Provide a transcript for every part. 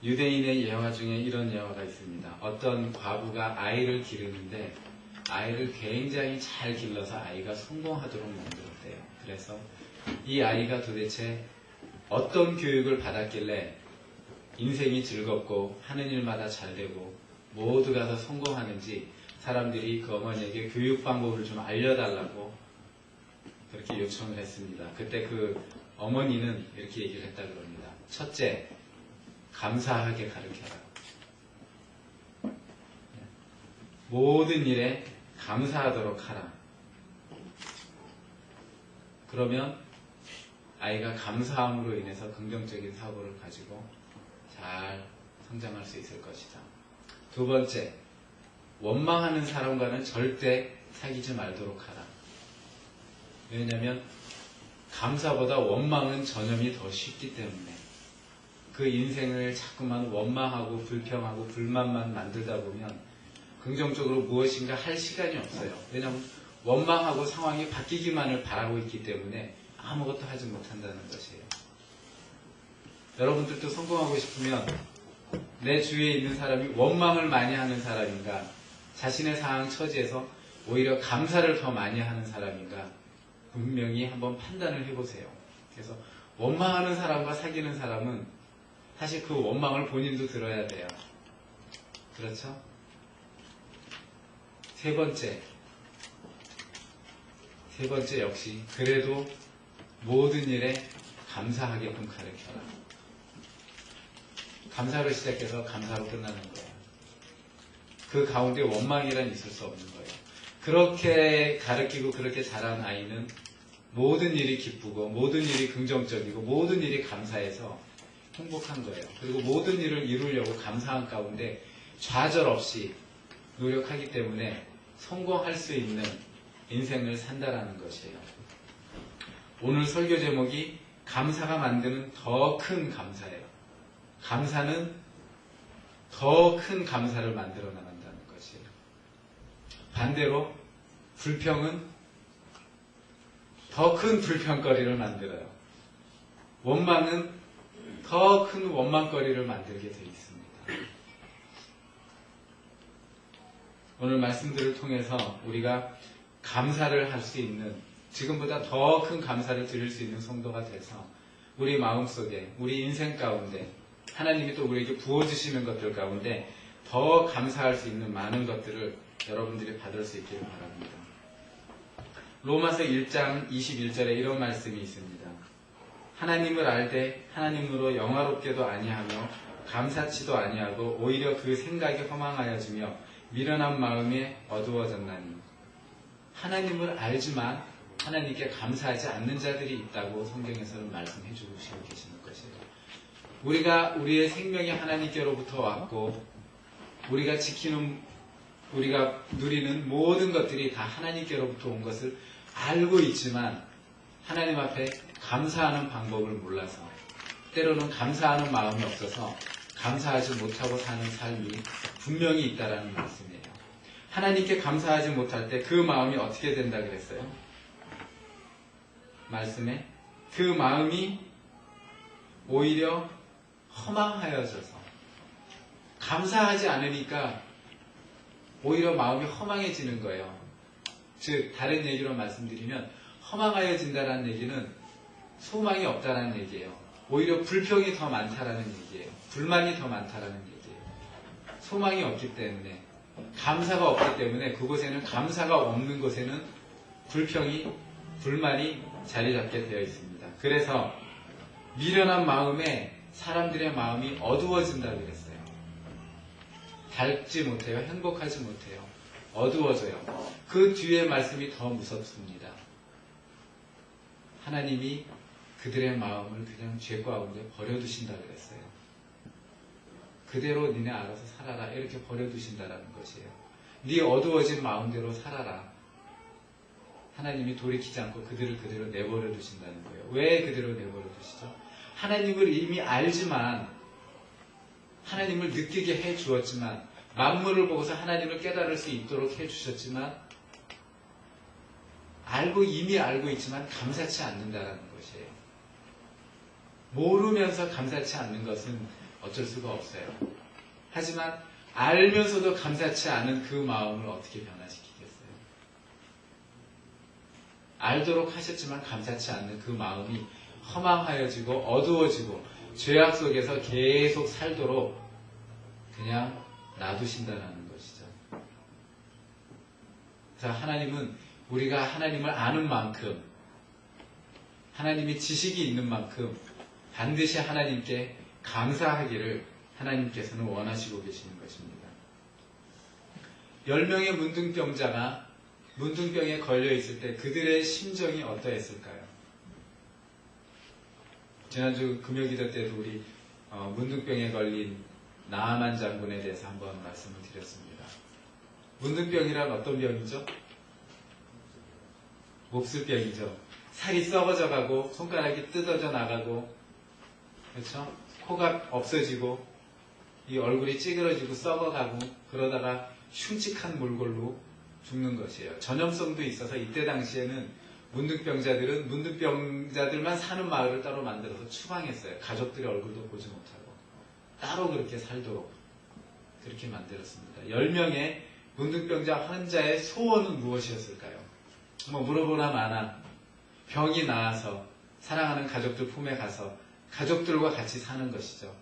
유대인의 예화 중에 이런 예화가 있습니다. 어떤 과부가 아이를 기르는데 아이를 굉장히 잘 길러서 아이가 성공하도록 만들었대요. 그래서 이 아이가 도대체 어떤 교육을 받았길래 인생이 즐겁고 하는 일마다 잘 되고 모두 가서 성공하는지 사람들이 그 어머니에게 교육 방법을 좀 알려달라고 그렇게 요청을 했습니다. 그때 그 어머니는 이렇게 얘기를 했다 그럽니다. 첫째, 감사하게 가르쳐라. 모든 일에 감사하도록 하라. 그러면 아이가 감사함으로 인해서 긍정적인 사고를 가지고 잘 성장할 수 있을 것이다. 두 번째, 원망하는 사람과는 절대 사귀지 말도록 하라. 왜냐하면 감사보다 원망은 전염이 더 쉽기 때문에 그 인생을 자꾸만 원망하고 불평하고 불만만 만들다 보면 긍정적으로 무엇인가 할 시간이 없어요. 왜냐하면 원망하고 상황이 바뀌기만을 바라고 있기 때문에 아무것도 하지 못한다는 것이에요. 여러분들도 성공하고 싶으면 내 주위에 있는 사람이 원망을 많이 하는 사람인가, 자신의 상황 처지에서 오히려 감사를 더 많이 하는 사람인가 분명히 한번 판단을 해보세요. 그래서 원망하는 사람과 사귀는 사람은 사실 그 원망을 본인도 들어야 돼요. 그렇죠? 세 번째 역시 그래도 모든 일에 감사하게끔 가르쳐라. 감사로 시작해서 감사로 끝나는 거예요. 그 가운데 원망이란 있을 수 없는 거예요. 그렇게 가르치고 그렇게 자란 아이는 모든 일이 기쁘고 모든 일이 긍정적이고 모든 일이 감사해서 행복한 거예요. 그리고 모든 일을 이루려고 감사한 가운데 좌절 없이 노력하기 때문에 성공할 수 있는 인생을 산다라는 것이에요. 오늘 설교 제목이 감사가 만드는 더 큰 감사예요. 감사는 더 큰 감사를 만들어 나간다는 것이에요. 반대로 불평은 더 큰 불평거리를 만들어요. 원망은 더 큰 원망거리를 만들게 되어 있습니다. 오늘 말씀들을 통해서 우리가 감사를 할 수 있는, 지금보다 더 큰 감사를 드릴 수 있는 성도가 돼서 우리 마음속에, 우리 인생 가운데 하나님이 또 우리에게 부어주시는 것들 가운데 더 감사할 수 있는 많은 것들을 여러분들이 받을 수 있기를 바랍니다. 로마서 1장 21절에 이런 말씀이 있습니다. 하나님을 알되 하나님으로 영화롭게도 아니하며 감사치도 아니하고 오히려 그 생각이 허망하여지며 미련한 마음에 어두워졌나니. 하나님을 알지만 하나님께 감사하지 않는 자들이 있다고 성경에서는 말씀해 주시고 계시는 것이에요. 우리가 우리의 생명이 하나님께로부터 왔고 우리가 누리는 모든 것들이 다 하나님께로부터 온 것을 알고 있지만 하나님 앞에 감사하는 방법을 몰라서, 때로는 감사하는 마음이 없어서 감사하지 못하고 사는 삶이 분명히 있다라는 말씀이에요. 하나님께 감사하지 못할 때 그 마음이 어떻게 된다 그랬어요? 말씀에 그 마음이 오히려 허망하여져서, 감사하지 않으니까 오히려 마음이 허망해지는 거예요. 즉 다른 얘기로 말씀드리면 허망하여진다는 얘기는 소망이 없다는 얘기예요. 오히려 불평이 더 많다라는 얘기예요. 불만이 더 많다라는 얘기예요. 소망이 없기 때문에, 감사가 없기 때문에 그곳에는, 감사가 없는 곳에는 불평이, 불만이 자리 잡게 되어 있습니다. 그래서 미련한 마음에 사람들의 마음이 어두워진다고 그랬어요. 밝지 못해요. 행복하지 못해요. 어두워져요. 그 뒤에 말씀이 더 무섭습니다. 하나님이 그들의 마음을 그냥 죄 가운데 버려두신다고 그랬어요. 그대로 니네 알아서 살아라, 이렇게 버려두신다라는 것이에요. 네 어두워진 마음대로 살아라. 하나님이 돌이키지 않고 그들을 그대로 내버려 두신다는 거예요. 왜 그대로 내버려 두시죠? 하나님을 이미 알지만, 하나님을 느끼게 해 주었지만, 만물을 보고서 하나님을 깨달을 수 있도록 해 주셨지만, 이미 알고 있지만 감사치 않는다라는 것이에요. 모르면서 감사치 않는 것은 어쩔 수가 없어요. 하지만 알면서도 감사치 않은 그 마음을 어떻게 변화시키겠어요? 알도록 하셨지만 감사치 않는 그 마음이 허망하여지고 어두워지고 죄악 속에서 계속 살도록 그냥 놔두신다는 것이죠. 그래서 하나님은 우리가 하나님을 아는 만큼, 하나님이 지식이 있는 만큼 반드시 하나님께 감사하기를 하나님께서는 원하시고 계시는 것입니다. 10명의 문둥병자가 문둥병에 걸려 있을 때 그들의 심정이 어떠했을까요? 지난주 금요기도 때도 우리 문둥병에 걸린 나아만 장군에 대해서 한번 말씀을 드렸습니다. 문둥병이란 어떤 병이죠? 몹쓸병이죠. 살이 썩어져 가고 손가락이 뜯어져 나가고, 그렇죠? 코가 없어지고 이 얼굴이 찌그러지고 썩어가고 그러다가 흉측한 몰골로 죽는 것이에요. 전염성도 있어서 이때 당시에는 문둥병자들만 사는 마을을 따로 만들어서 추방했어요. 가족들의 얼굴도 보지 못하고 따로 그렇게 살도록 그렇게 만들었습니다. 10명의 문둥병자 환자의 소원은 무엇이었을까요? 뭐 물어보나 마나 병이 나아서 사랑하는 가족들 품에 가서 가족들과 같이 사는 것이죠.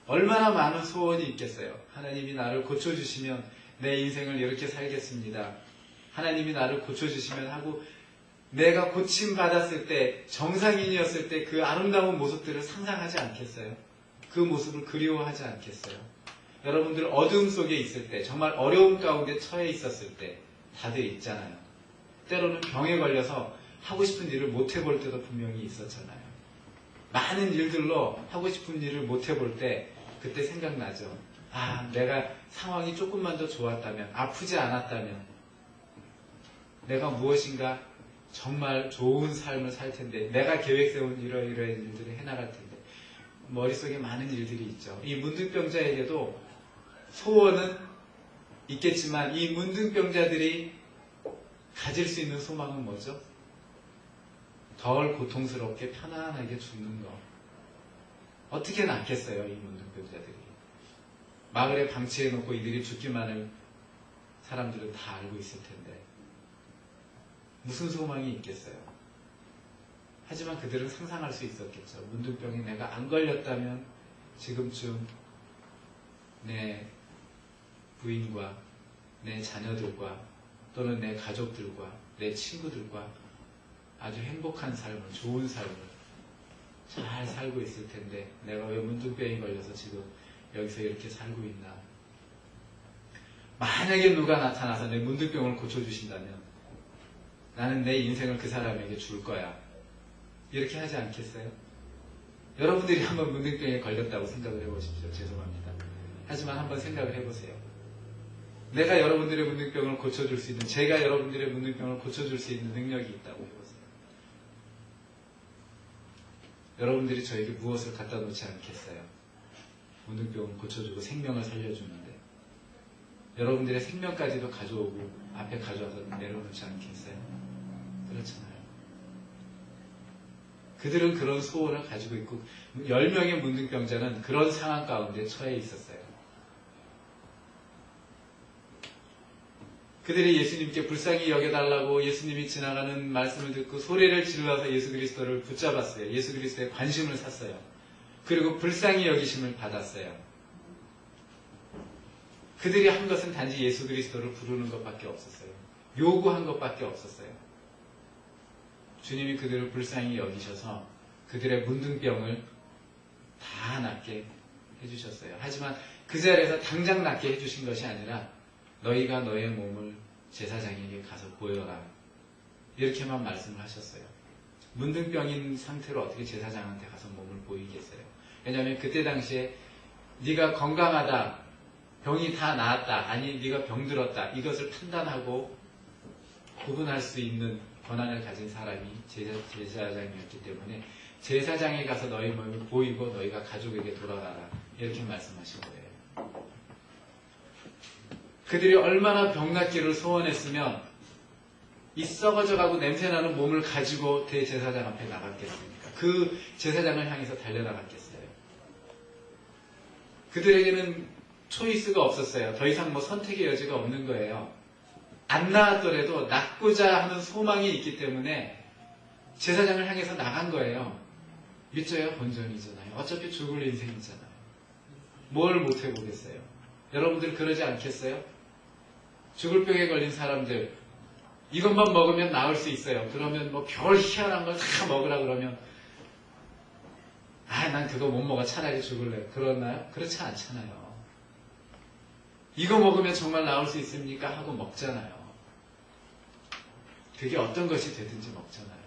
얼마나 많은 소원이 있겠어요. 하나님이 나를 고쳐주시면 내 인생을 이렇게 살겠습니다. 하나님이 나를 고쳐주시면 하고, 내가 고침받았을 때, 정상인이었을 때 그 아름다운 모습들을 상상하지 않겠어요? 그 모습을 그리워하지 않겠어요? 여러분들 어두움 속에 있을 때, 정말 어려움 가운데 처해 있었을 때 다들 있잖아요. 때로는 병에 걸려서 하고 싶은 일을 못 해볼 때도 분명히 있었잖아요. 많은 일들로 하고 싶은 일을 못 해볼 때 그때 생각나죠. 아, 내가 상황이 조금만 더 좋았다면, 아프지 않았다면 내가 무엇인가 정말 좋은 삶을 살 텐데, 내가 계획 세운 이러이러한 일들을 해나갈 텐데. 머릿속에 많은 일들이 있죠. 이 문둥병자에게도 소원은 있겠지만 이 문둥병자들이 가질 수 있는 소망은 뭐죠? 덜 고통스럽게 편안하게 죽는 것. 어떻게 낫겠어요, 이 문둥병자들이. 마을에 방치해놓고 이들이 죽기만을 사람들은 다 알고 있을 텐데 무슨 소망이 있겠어요? 하지만 그들은 상상할 수 있었겠죠. 문둥병에 내가 안 걸렸다면 지금쯤 내 부인과 내 자녀들과 또는 내 가족들과 내 친구들과 아주 행복한 삶을, 좋은 삶을 잘 살고 있을 텐데 내가 왜 문둥병에 걸려서 지금 여기서 이렇게 살고 있나. 만약에 누가 나타나서 내 문둥병을 고쳐주신다면 나는 내 인생을 그 사람에게 줄 거야. 이렇게 하지 않겠어요? 여러분들이 한번 문둥병에 걸렸다고 생각을 해보십시오. 죄송합니다. 하지만 한번 생각을 해보세요. 내가 여러분들의 문둥병을 고쳐줄 수 있는, 제가 여러분들의 문둥병을 고쳐줄 수 있는 능력이 있다고 해보세요. 여러분들이 저에게 무엇을 갖다 놓지 않겠어요? 문둥병을 고쳐주고 생명을 살려주는데 여러분들의 생명까지도 가져오고 앞에 가져와서 내려놓지 않겠어요? 그렇잖아요. 그들은 그런 소원을 가지고 있고 10명의 문둥병자는 그런 상황 가운데 처해 있었어요. 그들이 예수님께 불쌍히 여겨달라고 예수님이 지나가는 말씀을 듣고 소리를 질러서 예수 그리스도를 붙잡았어요. 예수 그리스도의 관심을 샀어요. 그리고 불쌍히 여기심을 받았어요. 그들이 한 것은 단지 예수 그리스도를 부르는 것밖에 없었어요. 요구한 것밖에 없었어요. 주님이 그들을 불쌍히 여기셔서 그들의 문둥병을 다 낫게 해주셨어요. 하지만 그 자리에서 당장 낫게 해주신 것이 아니라 너희가 너의 몸을 제사장에게 가서 보여라. 이렇게만 말씀을 하셨어요. 문둥병인 상태로 어떻게 제사장한테 가서 몸을 보이겠어요? 왜냐하면 그때 당시에 네가 건강하다, 병이 다 나았다, 아니 네가 병들었다, 이것을 판단하고 구분할 수 있는 권한을 가진 사람이 제사장이었기 때문에 제사장에 가서 너희 몸을 보이고 너희가 가족에게 돌아가라. 이렇게 말씀하신 거예요. 그들이 얼마나 병낫기를 소원했으면 이 썩어져가고 냄새나는 몸을 가지고 대제사장 앞에 나갔겠습니까? 그 제사장을 향해서 달려나갔겠어요? 그들에게는 초이스가 없었어요. 더 이상 뭐 선택의 여지가 없는 거예요. 안 낳았더라도 낳고자 하는 소망이 있기 때문에 제사장을 향해서 나간 거예요. 믿져야 본전이잖아요. 어차피 죽을 인생이잖아요. 뭘 못해보겠어요. 여러분들 그러지 않겠어요? 죽을 병에 걸린 사람들 이것만 먹으면 나을 수 있어요. 그러면 뭐 별 희한한 걸 다 먹으라 그러면 난 그거 못 먹어. 차라리 죽을래. 그러나요? 그렇지 않잖아요. 이거 먹으면 정말 나을 수 있습니까? 하고 먹잖아요. 그게 어떤 것이 되든지 먹잖아요.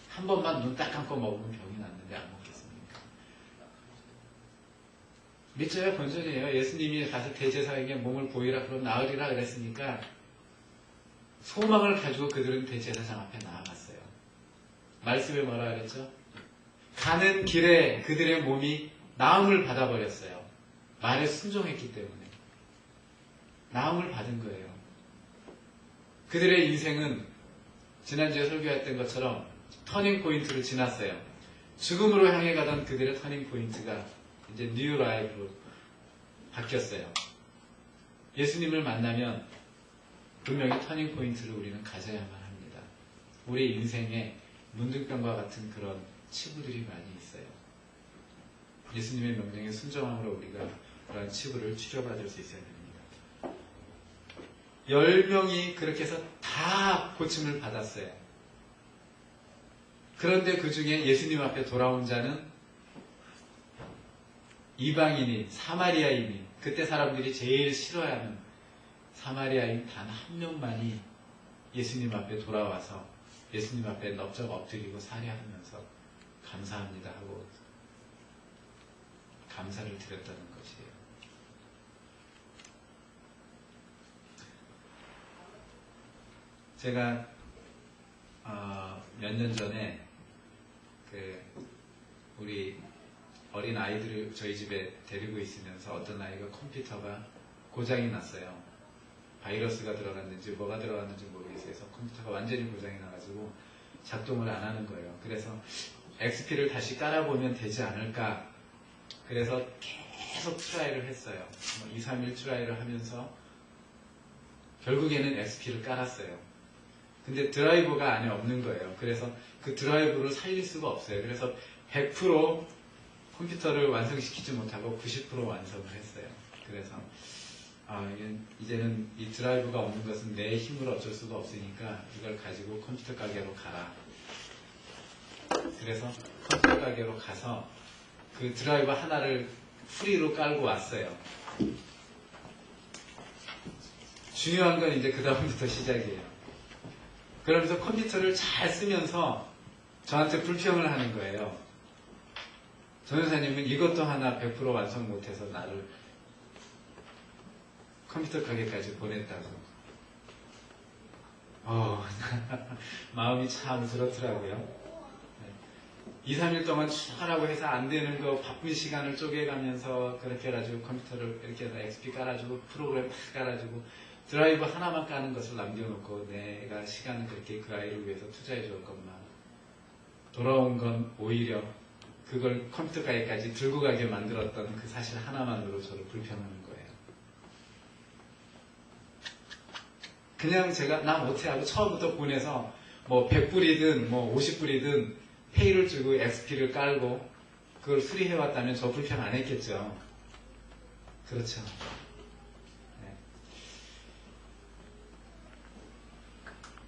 한 번만 눈 딱 감고 먹으면 병이 났는데 안 먹겠습니까? 믿져야 본전이에요. 예수님이 가서 대제사장에게 몸을 보이라 그럼 나으리라 그랬으니까 소망을 가지고 그들은 대제사장 앞에 나아갔어요. 말씀에 뭐라 그랬죠? 가는 길에 그들의 몸이 나음을 받아버렸어요. 말에 순종했기 때문에. 나음을 받은 거예요. 그들의 인생은 지난주에 설교했던 것처럼 터닝 포인트를 지났어요. 죽음으로 향해 가던 그들의 터닝 포인트가 이제 뉴 라이프로 바뀌었어요. 예수님을 만나면 분명히 터닝 포인트를 우리는 가져야만 합니다. 우리 인생에 문둥병과 같은 그런 치부들이 많이 있어요. 예수님의 명령에 순종함으로 우리가 그런 치부를 치료받을 수 있어야 됩니다. 10명이 그렇게 해서 다 고침을 받았어요. 그런데 그 중에 예수님 앞에 돌아온 자는 이방인이, 사마리아인이, 그때 사람들이 제일 싫어하는 사마리아인 단 한 명만이 예수님 앞에 돌아와서 예수님 앞에 넙적 엎드리고 살해하면서 감사합니다 하고 감사를 드렸다는 것이에요. 제가 몇 년 전에 우리 어린 아이들을 저희 집에 데리고 있으면서 어떤 아이가 컴퓨터가 고장이 났어요. 바이러스가 들어갔는지 뭐가 들어갔는지 모르겠어요. 그래서 컴퓨터가 완전히 고장이 나가지고 작동을 안 하는 거예요. 그래서 XP를 다시 깔아보면 되지 않을까. 그래서 계속 트라이를 했어요. 2, 3일 트라이를 하면서 결국에는 XP를 깔았어요. 근데 드라이버가 안에 없는 거예요. 그래서 그 드라이버를 살릴 수가 없어요. 그래서 100% 컴퓨터를 완성시키지 못하고 90% 완성을 했어요. 그래서 이제는 이 드라이브가 없는 것은 내 힘으로 어쩔 수가 없으니까 이걸 가지고 컴퓨터 가게로 가라. 그래서 컴퓨터 가게로 가서 그 드라이브 하나를 프리로 깔고 왔어요. 중요한 건 이제 그 다음부터 시작이에요. 그러면서 컴퓨터를 잘 쓰면서 저한테 불평을 하는 거예요. 전도사님은 이것도 하나 100% 완성 못해서 나를 컴퓨터 가게까지 보냈다고. 마음이 참 그렇더라고요. 2, 3일 동안 하라고 해서 안 되는 거 바쁜 시간을 쪼개가면서 그렇게 해가지고 컴퓨터를 이렇게 해서 XP 깔아주고 프로그램 다 깔아주고 드라이브 하나만 까는 것을 남겨놓고 내가 시간을 그렇게 그 아이를 위해서 투자해 줄 것만 돌아온 건 오히려 그걸 컴퓨터 가게까지 들고 가게 만들었던 그 사실 하나만으로 저를 불평하는 거예요. 그냥 제가 나 못해 하고 처음부터 보내서 뭐 100불이든 뭐 50불이든 페이를 주고 XP를 깔고 그걸 수리해왔다면 저 불평 안 했겠죠. 그렇죠. 네.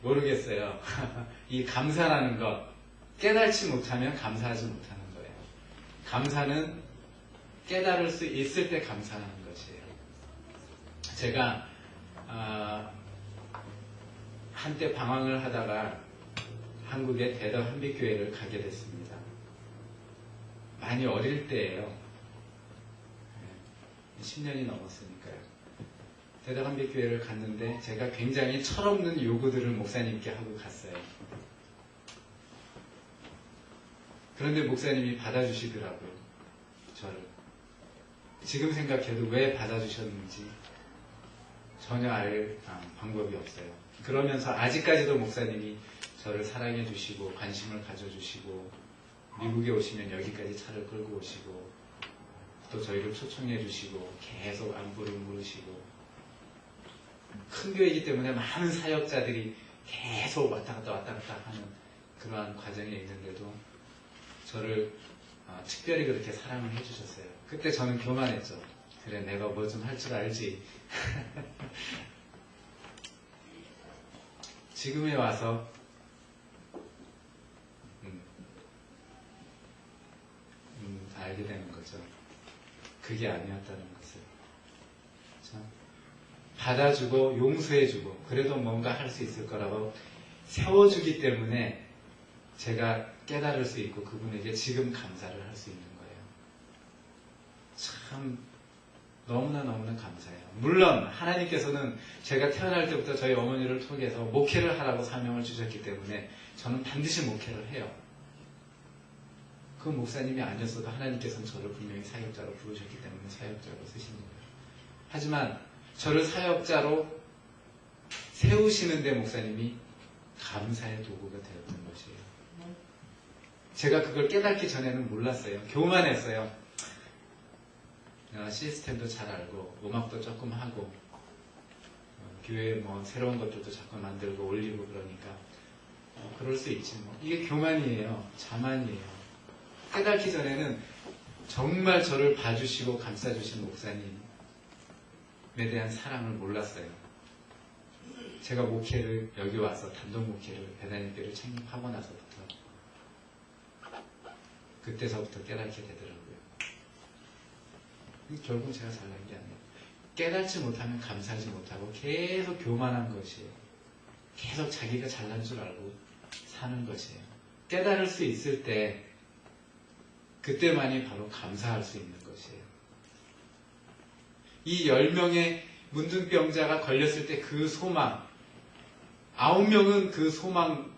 모르겠어요. 이 감사라는 것 깨달지 못하면 감사하지 못하는 거예요. 감사는 깨달을 수 있을 때 감사하는 것이에요. 제가 한때 방황을 하다가 한국의 대덕 한빛교회를 가게 됐습니다. 많이 어릴 때예요. 10년이 넘었으니까요. 대덕 한빛교회를 갔는데 제가 굉장히 철없는 요구들을 목사님께 하고 갔어요. 그런데 목사님이 받아주시더라고요. 저를. 지금 생각해도 왜 받아주셨는지 전혀 알 방법이 없어요. 그러면서 아직까지도 목사님이 저를 사랑해 주시고 관심을 가져주시고 미국에 오시면 여기까지 차를 끌고 오시고 또 저희를 초청해 주시고 계속 안부를 물으시고, 큰 교회이기 때문에 많은 사역자들이 계속 왔다 갔다 하는 그러한 과정에 있는데도 저를 특별히 그렇게 사랑을 해주셨어요. 그때 저는 교만했죠. 그래, 내가 뭐 좀 할 줄 알지. 지금에 와서 알게 되는 거죠. 그게 아니었다는 것을. 그렇죠? 받아주고 용서해주고 그래도 뭔가 할 수 있을 거라고 세워주기 때문에 제가 깨달을 수 있고 그분에게 지금 감사를 할 수 있는 거예요. 참 너무나 감사해요. 물론 하나님께서는 제가 태어날 때부터 저희 어머니를 통해서 목회를 하라고 사명을 주셨기 때문에 저는 반드시 목회를 해요. 그 목사님이 아니었어도 하나님께서는 저를 분명히 사역자로 부르셨기 때문에 사역자로 쓰신 거예요. 하지만 저를 사역자로 세우시는데 목사님이 감사의 도구가 되었던 것이에요. 제가 그걸 깨닫기 전에는 몰랐어요. 교만했어요. 시스템도 잘 알고 음악도 조금 하고 교회에 뭐 새로운 것들도 자꾸 만들고 올리고 그러니까 그럴 수 있지 뭐. 이게 교만이에요. 자만이에요. 깨닫기 전에는 정말 저를 봐주시고 감싸주신 목사님에 대한 사랑을 몰랐어요. 제가 목회를 여기 와서 단독 목회를 배단임교회를 창립하고 나서부터 그때서부터 깨닫게 되더라고요. 결국 제가 잘난 게 아니에요. 깨닫지 못하면 감사하지 못하고 계속 교만한 것이에요. 계속 자기가 잘난 줄 알고 사는 것이에요. 깨달을 수 있을 때 그때만이 바로 감사할 수 있는 것이에요. 이 10명의 문둥병자가 걸렸을 때 그 소망, 9명은 그 소망,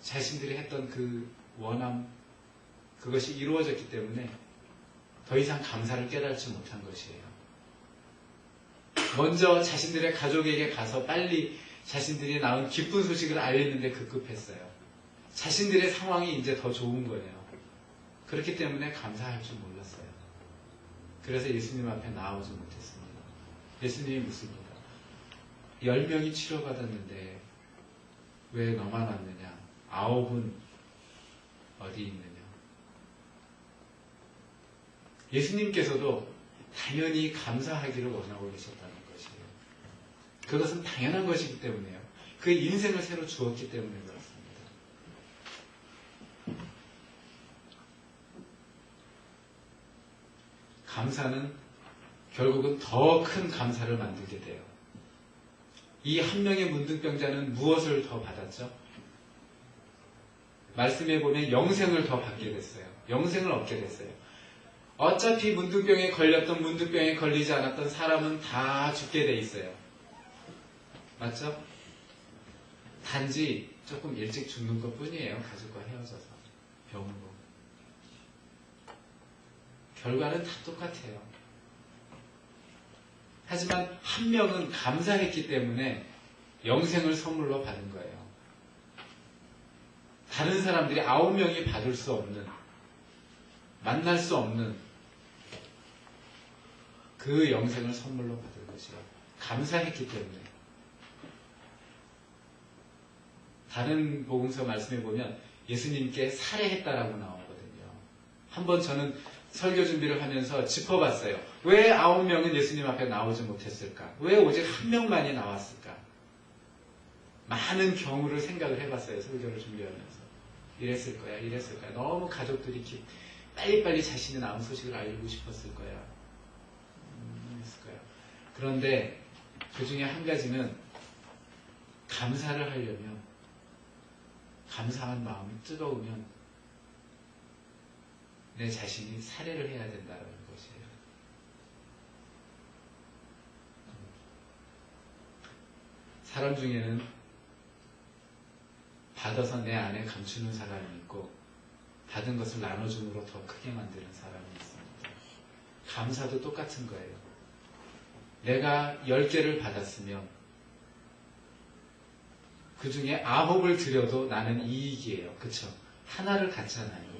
자신들이 했던 그 원함, 그것이 이루어졌기 때문에 더 이상 감사를 깨달지 못한 것이에요. 먼저 자신들의 가족에게 가서 빨리 자신들이 낳은 기쁜 소식을 알리는데 급급했어요. 자신들의 상황이 이제 더 좋은 거예요. 그렇기 때문에 감사할 줄 몰랐어요. 그래서 예수님 앞에 나오지 못했습니다. 예수님이 묻습니다. 10명이 치료받았는데 왜 너만 왔느냐? 9은 어디 있느냐? 예수님께서도 당연히 감사하기를 원하고 계셨다는 것이에요. 그것은 당연한 것이기 때문에요. 그의 인생을 새로 주었기 때문에 그렇습니다. 감사는 결국은 더 큰 감사를 만들게 돼요. 이 한 명의 문둥병자는 무엇을 더 받았죠? 말씀해 보면 영생을 더 받게 됐어요. 영생을 얻게 됐어요. 어차피 문둥병에 걸렸던 문둥병에 걸리지 않았던 사람은 다 죽게 돼 있어요. 맞죠? 단지 조금 일찍 죽는 것 뿐이에요. 가족과 헤어져서 병으로. 결과는 다 똑같아요. 하지만 한 명은 감사했기 때문에 영생을 선물로 받은 거예요. 다른 사람들이 9명이 받을 수 없는, 만날 수 없는 그 영생을 선물로 받은 것이에요. 감사했기 때문에. 다른 복음서 말씀해 보면 예수님께 살해했다라고 나오거든요. 한번 저는 설교 준비를 하면서 짚어봤어요. 왜 9명은 예수님 앞에 나오지 못했을까? 왜 오직 한 명만이 나왔을까? 많은 경우를 생각을 해봤어요. 설교를 준비하면서. 이랬을 거야. 너무 가족들이 빨리빨리 자신의 나은 소식을 알리고 싶었을 거야. 했을 거야. 그런데 그 중에 한 가지는 감사를 하려면, 감사한 마음이 뜨거우면 내 자신이 살해를 해야 된다는 것이에요. 사람 중에는 받아서 내 안에 감추는 사람이 있고 받은 것을 나눠줌으로 더 크게 만드는 사람이 있습니다. 감사도 똑같은 거예요. 내가 10개를 받았으면 그 중에 9을 드려도 나는 이익이에요. 그쵸? 하나를 갖잖아요.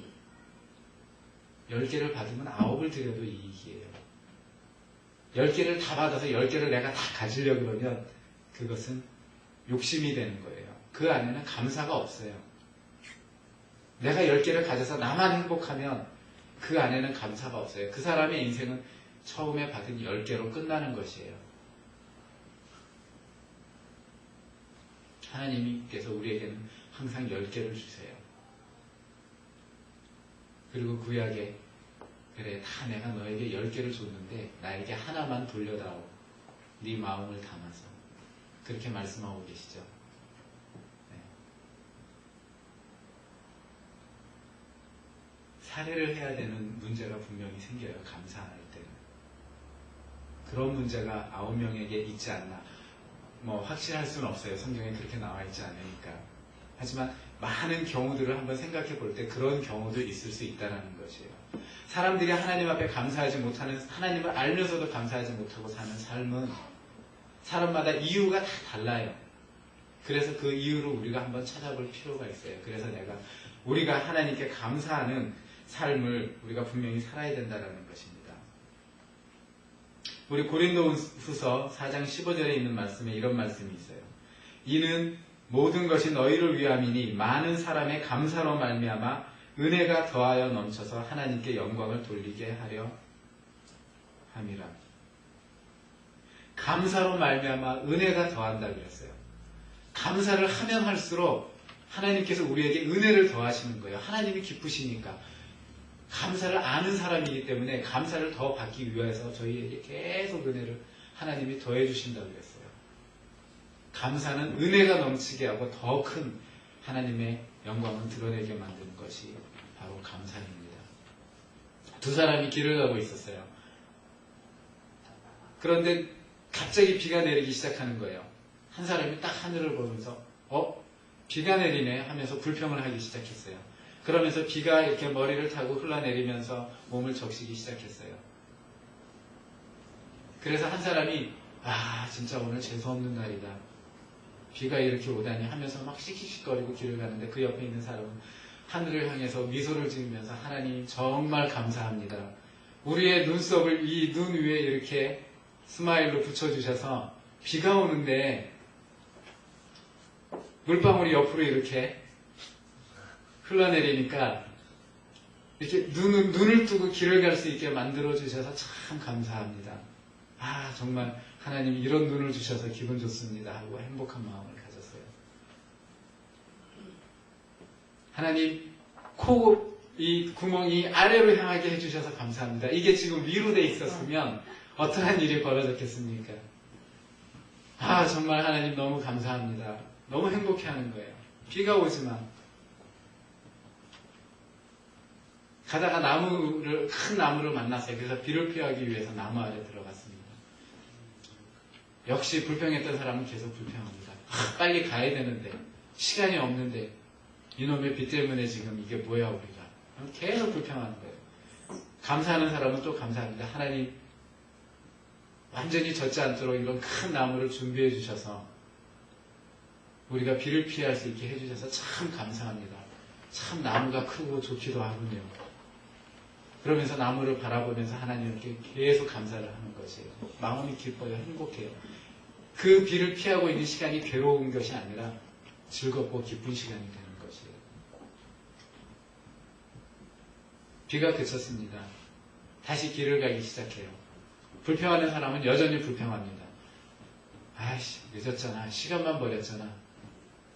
10개를 받으면 9을 드려도 이익이에요. 10개를 다 받아서 10개를 내가 다 가지려고 그러면 그것은 욕심이 되는 거예요. 그 안에는 감사가 없어요. 내가 10개를 가져서 나만 행복하면 그 안에는 감사가 없어요. 그 사람의 인생은 처음에 받은 10개로 끝나는 것이에요. 하나님께서 우리에게는 항상 10개를 주세요. 그리고 구약에 그래 다 내가 너에게 10개를 줬는데 나에게 하나만 돌려다오. 네 마음을 담아서. 그렇게 말씀하고 계시죠. 네. 살해를 해야 되는 문제가 분명히 생겨요. 감사할 때는. 그런 문제가 9명에게 있지 않나. 확실할 수는 없어요. 성경에 그렇게 나와 있지 않으니까. 하지만 많은 경우들을 한번 생각해 볼 때 그런 경우도 있을 수 있다는 것이에요. 사람들이 하나님 앞에 감사하지 못하는, 하나님을 알면서도 감사하지 못하고 사는 삶은 사람마다 이유가 다 달라요. 그래서 그 이유를 우리가 한번 찾아볼 필요가 있어요. 그래서 우리가 하나님께 감사하는 삶을 우리가 분명히 살아야 된다는 것입니다. 우리 고린도후서 4장 15절에 있는 말씀에 이런 말씀이 있어요. 이는 모든 것이 너희를 위함이니 많은 사람의 감사로 말미암아 은혜가 더하여 넘쳐서 하나님께 영광을 돌리게 하려 함이라. 감사로 말미암아 은혜가 더한다 그랬어요. 감사를 하면 할수록 하나님께서 우리에게 은혜를 더하시는 거예요. 하나님이 기쁘시니까. 감사를 아는 사람이기 때문에 감사를 더 받기 위해서 저희에게 계속 은혜를 하나님이 더해 주신다고 그랬어요. 감사는 은혜가 넘치게 하고 더 큰 하나님의 영광을 드러내게 만드는 것이 바로 감사입니다. 두 사람이 길을 가고 있었어요. 그런데 갑자기 비가 내리기 시작하는 거예요. 한 사람이 딱 하늘을 보면서 비가 내리네 하면서 불평을 하기 시작했어요. 그러면서 비가 이렇게 머리를 타고 흘러내리면서 몸을 적시기 시작했어요. 그래서 한 사람이 진짜 오늘 재수없는 날이다. 비가 이렇게 오다니 하면서 막 씩씩거리고 길을 가는데 그 옆에 있는 사람은 하늘을 향해서 미소를 지으면서 하나님 정말 감사합니다. 우리의 눈썹을 이 눈 위에 이렇게 스마일로 붙여주셔서 비가 오는데 물방울이 옆으로 이렇게 흘러내리니까 이렇게 눈을 뜨고 길을 갈 수 있게 만들어주셔서 참 감사합니다. 정말 하나님 이런 눈을 주셔서 기분 좋습니다 하고 행복한 마음을 가졌어요. 하나님 이 구멍이 아래로 향하게 해주셔서 감사합니다. 이게 지금 위로 돼 있었으면 어떠한 일이 벌어졌겠습니까? 정말 하나님 너무 감사합니다. 너무 행복해하는 거예요. 비가 오지만 가다가 큰 나무를 만났어요. 그래서 비를 피하기 위해서 나무 아래 들어갔습니다. 역시 불평했던 사람은 계속 불평합니다. 빨리 가야 되는데 시간이 없는데 이놈의 비 때문에 지금 이게 뭐야 우리가. 계속 불평하는 거예요. 감사하는 사람은 또 감사합니다. 하나님 완전히 젖지 않도록 이런 큰 나무를 준비해 주셔서 우리가 비를 피할 수 있게 해주셔서 참 감사합니다. 참 나무가 크고 좋기도 하군요. 그러면서 나무를 바라보면서 하나님께 계속 감사를 하는 것이에요. 마음이 기뻐요. 행복해요. 그 비를 피하고 있는 시간이 괴로운 것이 아니라 즐겁고 기쁜 시간이 되는 것이에요. 비가 그쳤습니다. 다시 길을 가기 시작해요. 불평하는 사람은 여전히 불평합니다. 늦었잖아. 시간만 버렸잖아.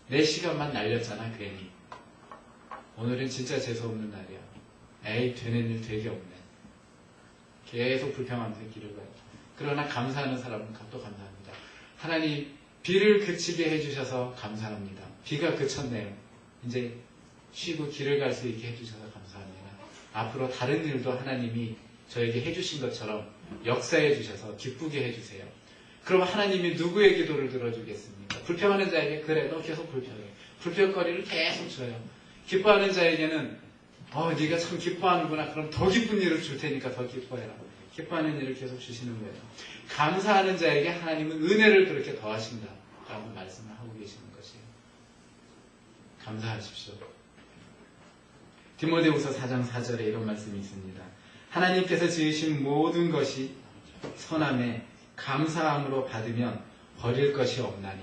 내 시간만 날렸잖아. 괜히. 오늘은 진짜 재수없는 날이야. 되는 일 되게 없네. 계속 불평하면서 길을 가요. 그러나 감사하는 사람은 또 감사합니다. 하나님 비를 그치게 해주셔서 감사합니다. 비가 그쳤네요. 이제 쉬고 길을 갈 수 있게 해주셔서 감사합니다. 앞으로 다른 일도 하나님이 저에게 해주신 것처럼 역사해 주셔서 기쁘게 해주세요. 그럼 하나님이 누구의 기도를 들어주겠습니까? 불평하는 자에게 그래 너 계속 불평해. 불평거리를 계속 줘요. 기뻐하는 자에게는 네가 참 기뻐하는구나. 그럼 더 기쁜 일을 줄 테니까 더 기뻐해라. 기뻐하는 일을 계속 주시는 거예요. 감사하는 자에게 하나님은 은혜를 그렇게 더하신다 라고 말씀을 하고 계시는 것이에요. 감사하십시오. 디모데후서 4장 4절에 이런 말씀이 있습니다. 하나님께서 지으신 모든 것이 선함에 감사함으로 받으면 버릴 것이 없나니.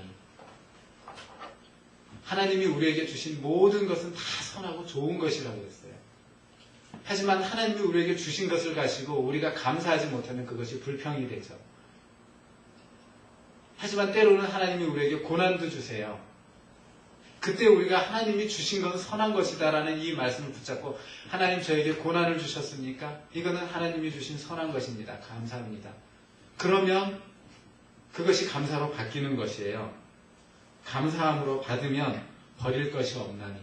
하나님이 우리에게 주신 모든 것은 다 선하고 좋은 것이라고 했어요. 하지만 하나님이 우리에게 주신 것을 가지고 우리가 감사하지 못하면 그것이 불평이 되죠. 하지만 때로는 하나님이 우리에게 고난도 주세요. 그때 우리가 하나님이 주신 건 선한 것이다 라는 이 말씀을 붙잡고, 하나님 저에게 고난을 주셨습니까? 이거는 하나님이 주신 선한 것입니다. 감사합니다. 그러면 그것이 감사로 바뀌는 것이에요. 감사함으로 받으면 버릴 것이 없나니.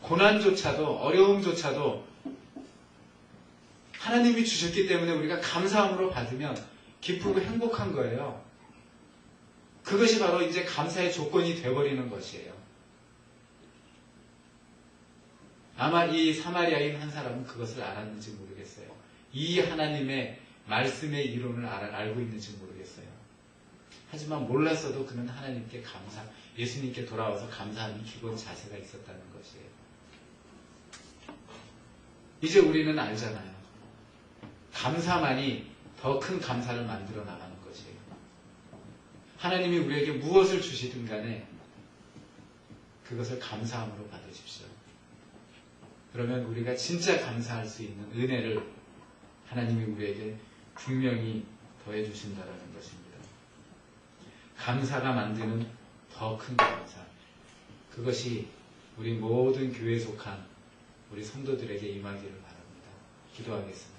고난조차도, 어려움조차도 하나님이 주셨기 때문에 우리가 감사함으로 받으면 기쁘고 행복한 거예요. 그것이 바로 이제 감사의 조건이 되어버리는 것이에요. 아마 이 사마리아인 한 사람은 그것을 알았는지 모르겠어요. 이 하나님의 말씀의 이론을 알고 있는지 모르겠어요. 하지만 몰랐어도 그는 하나님께 예수님께 돌아와서 감사하는 기본 자세가 있었다는 것이에요. 이제 우리는 알잖아요. 감사만이 더 큰 감사를 만들어 나가는 것이에요. 하나님이 우리에게 무엇을 주시든 간에 그것을 감사함으로 받으십시오. 그러면 우리가 진짜 감사할 수 있는 은혜를 하나님이 우리에게 분명히 더해 주신다는 것입니다. 감사가 만드는 더 큰 감사. 그것이 우리 모든 교회에 속한 우리 성도들에게 임하기를 바랍니다. 기도하겠습니다.